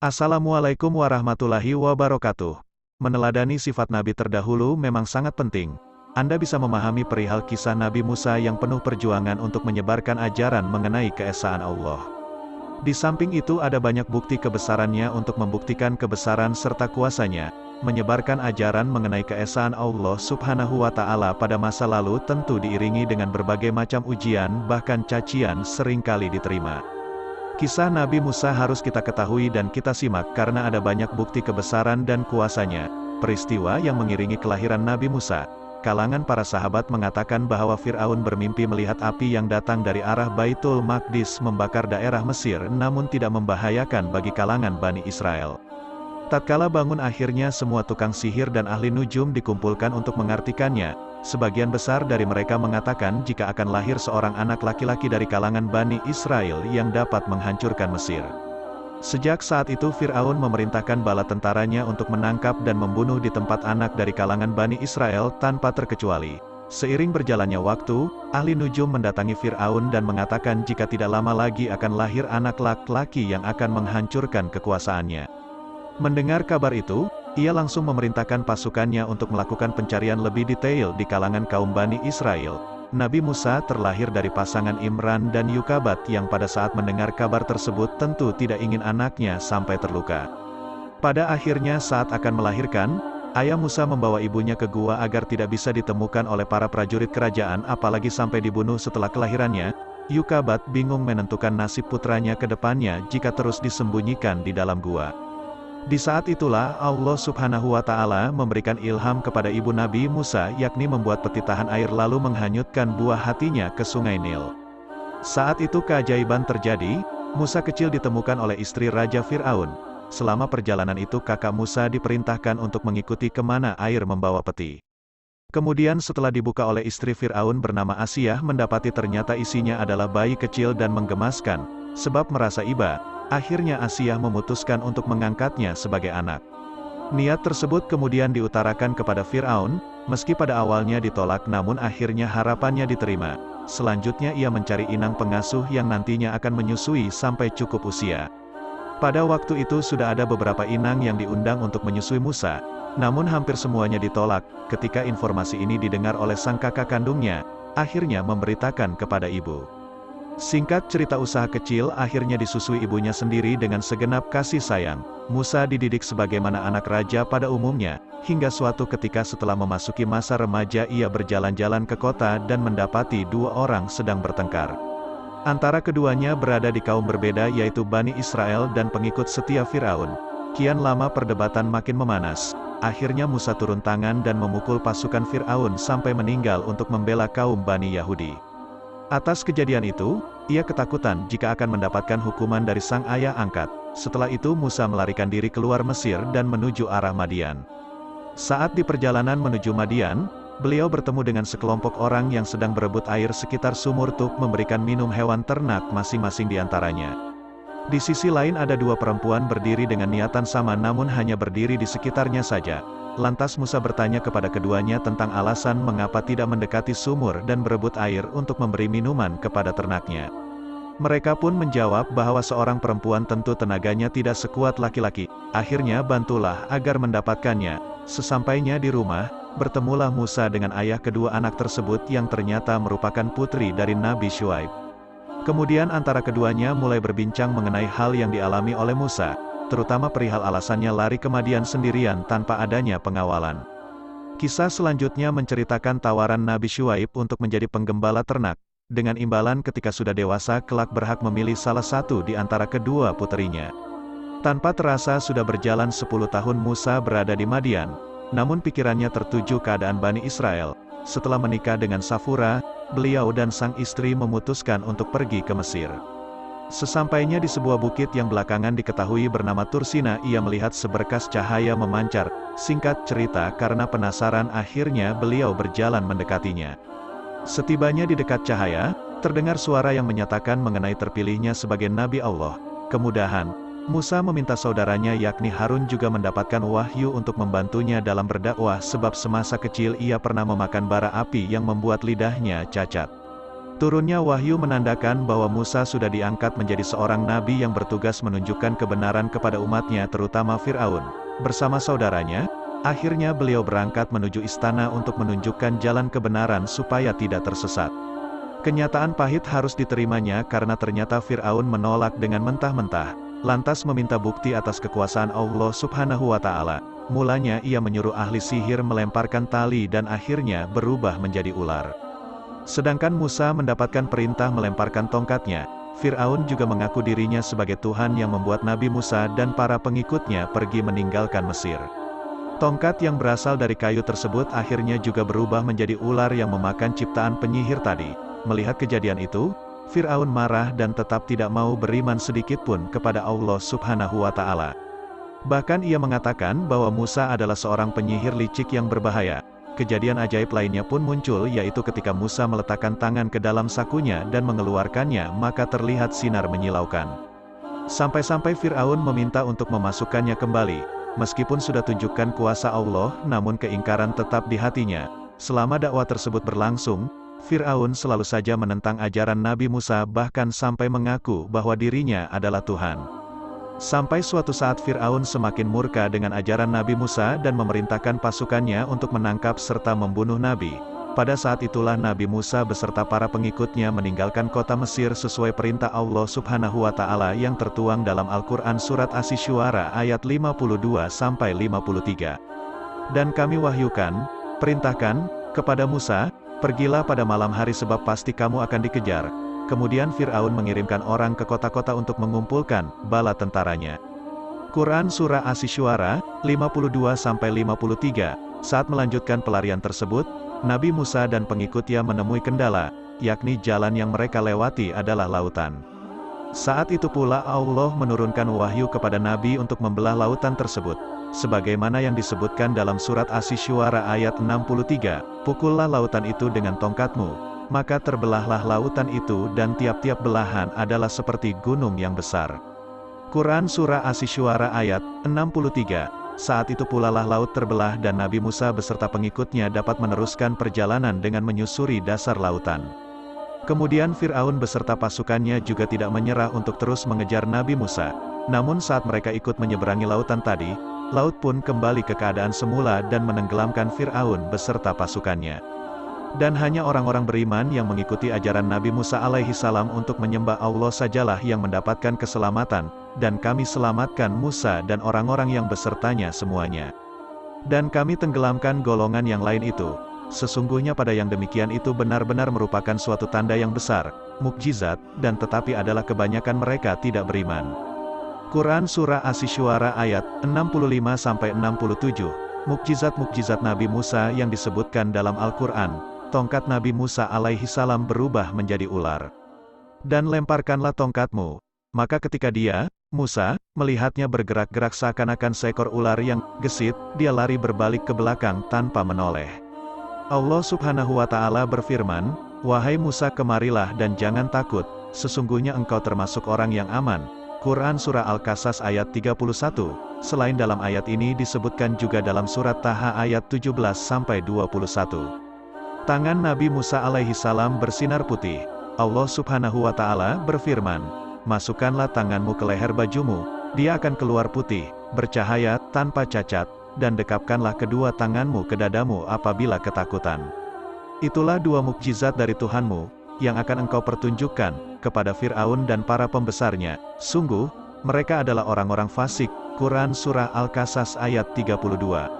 Assalamualaikum warahmatullahi wabarakatuh. Meneladani sifat Nabi terdahulu memang sangat penting. Anda bisa memahami perihal kisah Nabi Musa yang penuh perjuangan untuk menyebarkan ajaran mengenai keesaan Allah. Di samping itu ada banyak bukti kebesarannya untuk membuktikan kebesaran serta kuasanya, menyebarkan ajaran mengenai keesaan Allah Subhanahu wa Ta'ala pada masa lalu tentu diiringi dengan berbagai macam ujian bahkan cacian seringkali diterima. Kisah Nabi Musa harus kita ketahui dan kita simak karena ada banyak bukti kebesaran dan kuasanya. Peristiwa yang mengiringi kelahiran Nabi Musa. Kalangan para sahabat mengatakan bahwa Fir'aun bermimpi melihat api yang datang dari arah Baitul Maqdis membakar daerah Mesir namun tidak membahayakan bagi kalangan Bani Israel. Tatkala bangun akhirnya semua tukang sihir dan ahli nujum dikumpulkan untuk mengartikannya. Sebagian besar dari mereka mengatakan jika akan lahir seorang anak laki-laki dari kalangan Bani Israel yang dapat menghancurkan Mesir. Sejak saat itu Fir'aun memerintahkan bala tentaranya untuk menangkap dan membunuh di tempat anak dari kalangan Bani Israel tanpa terkecuali. Seiring berjalannya waktu, ahli nujum mendatangi Fir'aun dan mengatakan jika tidak lama lagi akan lahir anak laki-laki yang akan menghancurkan kekuasaannya. Mendengar kabar itu, ia langsung memerintahkan pasukannya untuk melakukan pencarian lebih detail di kalangan kaum Bani Israel. Nabi Musa terlahir dari pasangan Imran dan Yukabat yang pada saat mendengar kabar tersebut tentu tidak ingin anaknya sampai terluka. Pada akhirnya saat akan melahirkan, ayah Musa membawa ibunya ke gua agar tidak bisa ditemukan oleh para prajurit kerajaan apalagi sampai dibunuh setelah kelahirannya. Yukabat bingung menentukan nasib putranya ke depannya jika terus disembunyikan di dalam gua. Di saat itulah Allah Subhanahu wa Ta'ala memberikan ilham kepada ibu Nabi Musa yakni membuat petitahan air lalu menghanyutkan buah hatinya ke sungai Nil. Saat itu keajaiban terjadi, Musa kecil ditemukan oleh istri Raja Fir'aun. Selama perjalanan itu kakak Musa diperintahkan untuk mengikuti kemana air membawa peti. Kemudian setelah dibuka oleh istri Fir'aun bernama Asiyah mendapati ternyata isinya adalah bayi kecil dan menggemaskan, sebab merasa iba. Akhirnya Asiyah memutuskan untuk mengangkatnya sebagai anak. Niat tersebut kemudian diutarakan kepada Fir'aun, meski pada awalnya ditolak namun akhirnya harapannya diterima. Selanjutnya ia mencari inang pengasuh yang nantinya akan menyusui sampai cukup usia. Pada waktu itu sudah ada beberapa inang yang diundang untuk menyusui Musa, namun hampir semuanya ditolak. Ketika informasi ini didengar oleh sang kakak kandungnya, akhirnya memberitakan kepada ibu. Singkat cerita usaha kecil akhirnya disusui ibunya sendiri dengan segenap kasih sayang. Musa dididik sebagaimana anak raja pada umumnya, hingga suatu ketika setelah memasuki masa remaja ia berjalan-jalan ke kota dan mendapati dua orang sedang bertengkar. Antara keduanya berada di kaum berbeda yaitu Bani Israel dan pengikut setia Fir'aun. Kian lama perdebatan makin memanas. Akhirnya Musa turun tangan dan memukul pasukan Fir'aun sampai meninggal untuk membela kaum Bani Yahudi. Atas kejadian itu, ia ketakutan jika akan mendapatkan hukuman dari sang ayah angkat. Setelah itu Musa melarikan diri keluar Mesir dan menuju arah Madian. Saat di perjalanan menuju Madian, beliau bertemu dengan sekelompok orang yang sedang berebut air sekitar sumur untuk memberikan minum hewan ternak masing-masing di antaranya. Di sisi lain ada dua perempuan berdiri dengan niatan sama namun hanya berdiri di sekitarnya saja. Lantas Musa bertanya kepada keduanya tentang alasan mengapa tidak mendekati sumur dan berebut air untuk memberi minuman kepada ternaknya. Mereka pun menjawab bahwa seorang perempuan tentu tenaganya tidak sekuat laki-laki. Akhirnya bantulah agar mendapatkannya. Sesampainya di rumah, bertemulah Musa dengan ayah kedua anak tersebut yang ternyata merupakan putri dari Nabi Syuaib. Kemudian antara keduanya mulai berbincang mengenai hal yang dialami oleh Musa, terutama perihal alasannya lari ke Madian sendirian tanpa adanya pengawalan. Kisah selanjutnya menceritakan tawaran Nabi Syuaib untuk menjadi penggembala ternak, dengan imbalan ketika sudah dewasa kelak berhak memilih salah satu di antara kedua puterinya. Tanpa terasa sudah berjalan 10 tahun Musa berada di Madian, namun pikirannya tertuju keadaan Bani Israel. Setelah menikah dengan Safura, beliau dan sang istri memutuskan untuk pergi ke Mesir. Sesampainya di sebuah bukit yang belakangan diketahui bernama Tursina, ia melihat seberkas cahaya memancar. Singkat cerita, karena penasaran akhirnya beliau berjalan mendekatinya. Setibanya di dekat cahaya, terdengar suara yang menyatakan mengenai terpilihnya sebagai Nabi Allah. Kemudahan, Musa meminta saudaranya yakni Harun juga mendapatkan wahyu untuk membantunya dalam berdakwah sebab semasa kecil ia pernah memakan bara api yang membuat lidahnya cacat. Turunnya wahyu menandakan bahwa Musa sudah diangkat menjadi seorang nabi yang bertugas menunjukkan kebenaran kepada umatnya terutama Fir'aun. Bersama saudaranya, akhirnya beliau berangkat menuju istana untuk menunjukkan jalan kebenaran supaya tidak tersesat. Kenyataan pahit harus diterimanya karena ternyata Fir'aun menolak dengan mentah-mentah, lantas meminta bukti atas kekuasaan Allah Subhanahu wa Ta'ala. Mulanya ia menyuruh ahli sihir melemparkan tali dan akhirnya berubah menjadi ular. Sedangkan Musa mendapatkan perintah melemparkan tongkatnya. Fir'aun juga mengaku dirinya sebagai Tuhan yang membuat Nabi Musa dan para pengikutnya pergi meninggalkan Mesir. Tongkat yang berasal dari kayu tersebut akhirnya juga berubah menjadi ular yang memakan ciptaan penyihir tadi. Melihat kejadian itu, Fir'aun marah dan tetap tidak mau beriman sedikitpun kepada Allah Subhanahu wa Ta'ala. Bahkan ia mengatakan bahwa Musa adalah seorang penyihir licik yang berbahaya. Kejadian ajaib lainnya pun muncul, yaitu ketika Musa meletakkan tangan ke dalam sakunya dan mengeluarkannya, maka terlihat sinar menyilaukan. Sampai-sampai Fir'aun meminta untuk memasukkannya kembali. Meskipun sudah tunjukkan kuasa Allah, namun keingkaran tetap di hatinya. Selama dakwah tersebut berlangsung, Fir'aun selalu saja menentang ajaran Nabi Musa, bahkan sampai mengaku bahwa dirinya adalah Tuhan. Sampai suatu saat Fir'aun semakin murka dengan ajaran Nabi Musa dan memerintahkan pasukannya untuk menangkap serta membunuh Nabi. Pada saat itulah Nabi Musa beserta para pengikutnya meninggalkan kota Mesir sesuai perintah Allah Subhanahu wa Ta'ala yang tertuang dalam Al-Quran Surat Asy-Syu'ara ayat 52-53. Dan kami wahyukan, perintahkan, kepada Musa, pergilah pada malam hari sebab pasti kamu akan dikejar. Kemudian Fir'aun mengirimkan orang ke kota-kota untuk mengumpulkan bala tentaranya. Quran Surah Asy-Syu'ara 52-53. Saat melanjutkan pelarian tersebut, Nabi Musa dan pengikutnya menemui kendala, yakni jalan yang mereka lewati adalah lautan. Saat itu pula Allah menurunkan wahyu kepada Nabi untuk membelah lautan tersebut. Sebagaimana yang disebutkan dalam surat Asy-Syu'ara ayat 63, pukullah lautan itu dengan tongkatmu. Maka terbelahlah lautan itu dan tiap-tiap belahan adalah seperti gunung yang besar. Quran Surah Asy-Syu'ara ayat 63. Saat itu pula lah laut terbelah dan Nabi Musa beserta pengikutnya dapat meneruskan perjalanan dengan menyusuri dasar lautan. Kemudian Fir'aun beserta pasukannya juga tidak menyerah untuk terus mengejar Nabi Musa. Namun saat mereka ikut menyeberangi lautan tadi, laut pun kembali ke keadaan semula dan menenggelamkan Fir'aun beserta pasukannya. Dan hanya orang-orang beriman yang mengikuti ajaran Nabi Musa alaihi salam untuk menyembah Allah sajalah yang mendapatkan keselamatan, dan kami selamatkan Musa dan orang-orang yang besertanya semuanya. Dan kami tenggelamkan golongan yang lain itu. Sesungguhnya pada yang demikian itu benar-benar merupakan suatu tanda yang besar, mukjizat, dan tetapi adalah kebanyakan mereka tidak beriman. Quran Surah Asy-Syu'ara ayat 65-67. Mukjizat-mukjizat Nabi Musa yang disebutkan dalam Al-Quran. Tongkat Nabi Musa alaihi salam berubah menjadi ular. Dan lemparkanlah tongkatmu. Maka ketika dia, Musa, melihatnya bergerak-gerak seakan-akan seekor ular yang gesit, dia lari berbalik ke belakang tanpa menoleh. Allah Subhanahu wa Ta'ala berfirman, "Wahai Musa, kemarilah dan jangan takut, sesungguhnya engkau termasuk orang yang aman." Quran Surah Al-Qasas ayat 31. Selain dalam ayat ini disebutkan juga dalam surat Taha ayat 17-21. Tangan Nabi Musa alaihi salam bersinar putih. Allah Subhanahu wa Ta'ala berfirman, "Masukkanlah tanganmu ke leher bajumu, dia akan keluar putih, bercahaya, tanpa cacat, dan dekapkanlah kedua tanganmu ke dadamu apabila ketakutan." Itulah dua mukjizat dari Tuhanmu, yang akan engkau pertunjukkan kepada Fir'aun dan para pembesarnya. Sungguh, mereka adalah orang-orang fasik. Quran Surah Al-Qasas ayat 32.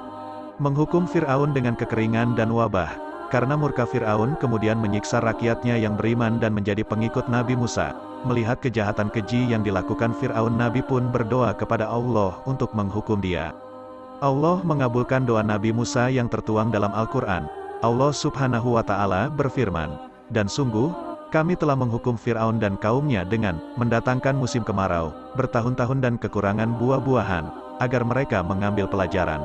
Menghukum Fir'aun dengan kekeringan dan wabah. Karena murka Fir'aun kemudian menyiksa rakyatnya yang beriman dan menjadi pengikut Nabi Musa. Melihat kejahatan keji yang dilakukan Fir'aun, Nabi pun berdoa kepada Allah untuk menghukum dia. Allah mengabulkan doa Nabi Musa yang tertuang dalam Al-Quran. Allah Subhanahu wa Ta'ala berfirman, "Dan sungguh, kami telah menghukum Fir'aun dan kaumnya dengan mendatangkan musim kemarau, bertahun-tahun dan kekurangan buah-buahan, agar mereka mengambil pelajaran."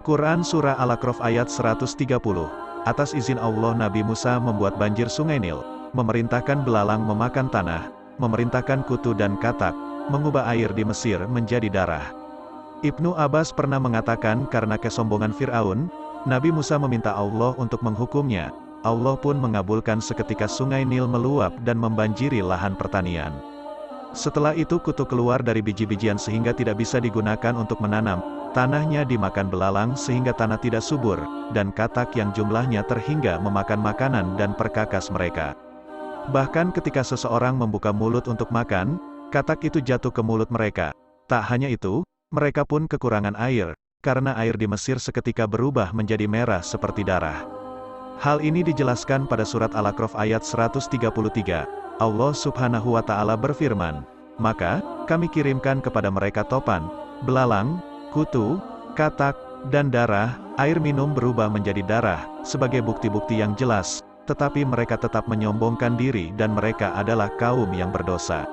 Quran Surah Al-A'raf ayat 130. Atas izin Allah Nabi Musa membuat banjir sungai Nil, memerintahkan belalang memakan tanah, memerintahkan kutu dan katak, mengubah air di Mesir menjadi darah. Ibnu Abbas pernah mengatakan karena kesombongan Fir'aun, Nabi Musa meminta Allah untuk menghukumnya. Allah pun mengabulkan seketika sungai Nil meluap dan membanjiri lahan pertanian. Setelah itu kutu keluar dari biji-bijian sehingga tidak bisa digunakan untuk menanam, tanahnya dimakan belalang sehingga tanah tidak subur, dan katak yang jumlahnya terhingga memakan makanan dan perkakas mereka. Bahkan ketika seseorang membuka mulut untuk makan, katak itu jatuh ke mulut mereka. Tak hanya itu, mereka pun kekurangan air, karena air di Mesir seketika berubah menjadi merah seperti darah. Hal ini dijelaskan pada surat Al-A'raf ayat 133. Allah Subhanahu wa Ta'ala berfirman, "Maka kami kirimkan kepada mereka topan, belalang, kutu, katak, dan darah. Air minum berubah menjadi darah, sebagai bukti-bukti yang jelas, tetapi mereka tetap menyombongkan diri dan mereka adalah kaum yang berdosa."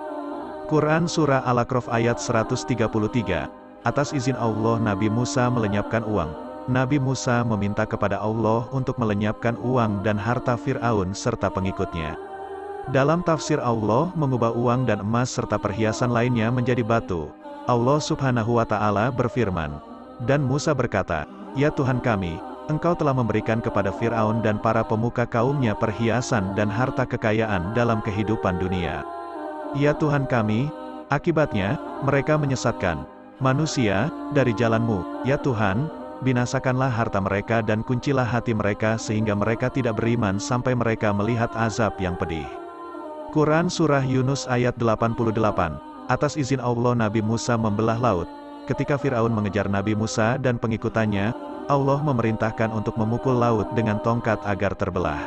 Quran Surah Al-A'raf ayat 133. Atas izin Allah Nabi Musa melenyapkan uang. Nabi Musa meminta kepada Allah untuk melenyapkan uang dan harta Fir'aun serta pengikutnya. Dalam tafsir Allah mengubah uang dan emas serta perhiasan lainnya menjadi batu. Allah Subhanahu wa Ta'ala berfirman, "Dan Musa berkata, Ya Tuhan kami, Engkau telah memberikan kepada Fir'aun dan para pemuka kaumnya perhiasan dan harta kekayaan dalam kehidupan dunia. Ya Tuhan kami, akibatnya, mereka menyesatkan manusia dari jalan-Mu, ya Tuhan, binasakanlah harta mereka dan kuncilah hati mereka sehingga mereka tidak beriman sampai mereka melihat azab yang pedih." Quran Surah Yunus ayat 88. Atas izin Allah Nabi Musa membelah laut. Ketika Fir'aun mengejar Nabi Musa dan pengikutannya, Allah memerintahkan untuk memukul laut dengan tongkat agar terbelah,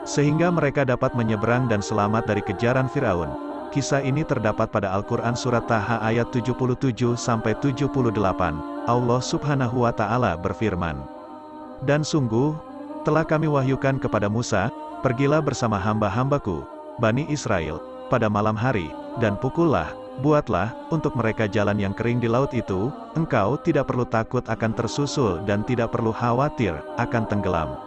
sehingga mereka dapat menyeberang dan selamat dari kejaran Fir'aun. Kisah ini terdapat pada Al-Quran Surat Taha ayat 77-78. Allah Subhanahu wa Ta'ala berfirman, "Dan sungguh, telah kami wahyukan kepada Musa, pergilah bersama hamba-hambaku, Bani Israel, pada malam hari, dan pukullah, buatlah, untuk mereka jalan yang kering di laut itu, engkau tidak perlu takut akan tersusul dan tidak perlu khawatir akan tenggelam."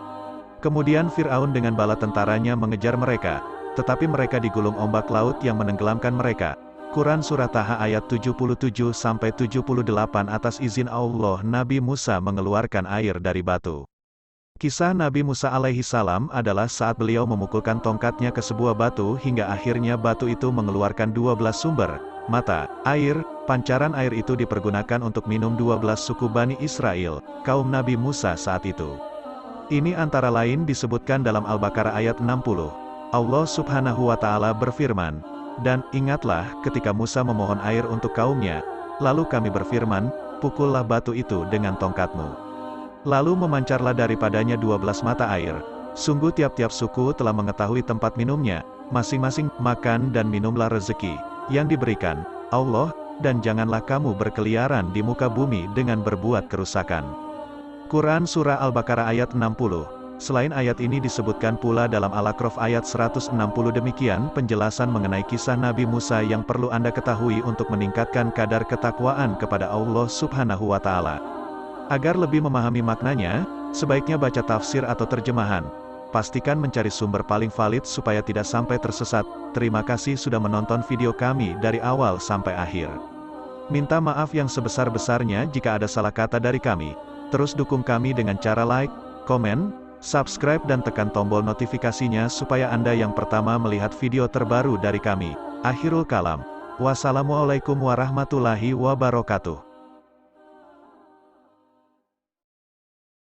Kemudian Fir'aun dengan bala tentaranya mengejar mereka, tetapi mereka digulung ombak laut yang menenggelamkan mereka. Quran Surah Taha ayat 77-78. Atas izin Allah Nabi Musa mengeluarkan air dari batu. Kisah Nabi Musa alaihi salam adalah saat beliau memukulkan tongkatnya ke sebuah batu hingga akhirnya batu itu mengeluarkan 12 sumber mata air. Pancaran air itu dipergunakan untuk minum 12 suku Bani Israel, kaum Nabi Musa saat itu. Ini antara lain disebutkan dalam Al-Baqarah ayat 60. Allah Subhanahu wa Ta'ala berfirman, "Dan ingatlah ketika Musa memohon air untuk kaumnya, lalu kami berfirman, pukullah batu itu dengan tongkatmu. Lalu memancarlah daripadanya 12 mata air. Sungguh tiap-tiap suku telah mengetahui tempat minumnya, masing-masing makan dan minumlah rezeki yang diberikan Allah, dan janganlah kamu berkeliaran di muka bumi dengan berbuat kerusakan." Quran Surah Al-Baqarah ayat 60. Selain ayat ini disebutkan pula dalam Al-A'raf ayat 160. Demikian penjelasan mengenai kisah Nabi Musa yang perlu Anda ketahui untuk meningkatkan kadar ketakwaan kepada Allah Subhanahu wa Ta'ala. Agar lebih memahami maknanya, sebaiknya baca tafsir atau terjemahan. Pastikan mencari sumber paling valid supaya tidak sampai tersesat. Terima kasih sudah menonton video kami dari awal sampai akhir. Minta maaf yang sebesar-besarnya jika ada salah kata dari kami. Terus dukung kami dengan cara like, komen, subscribe dan tekan tombol notifikasinya supaya Anda yang pertama melihat video terbaru dari kami. Akhirul kalam. Wassalamualaikum warahmatullahi wabarakatuh.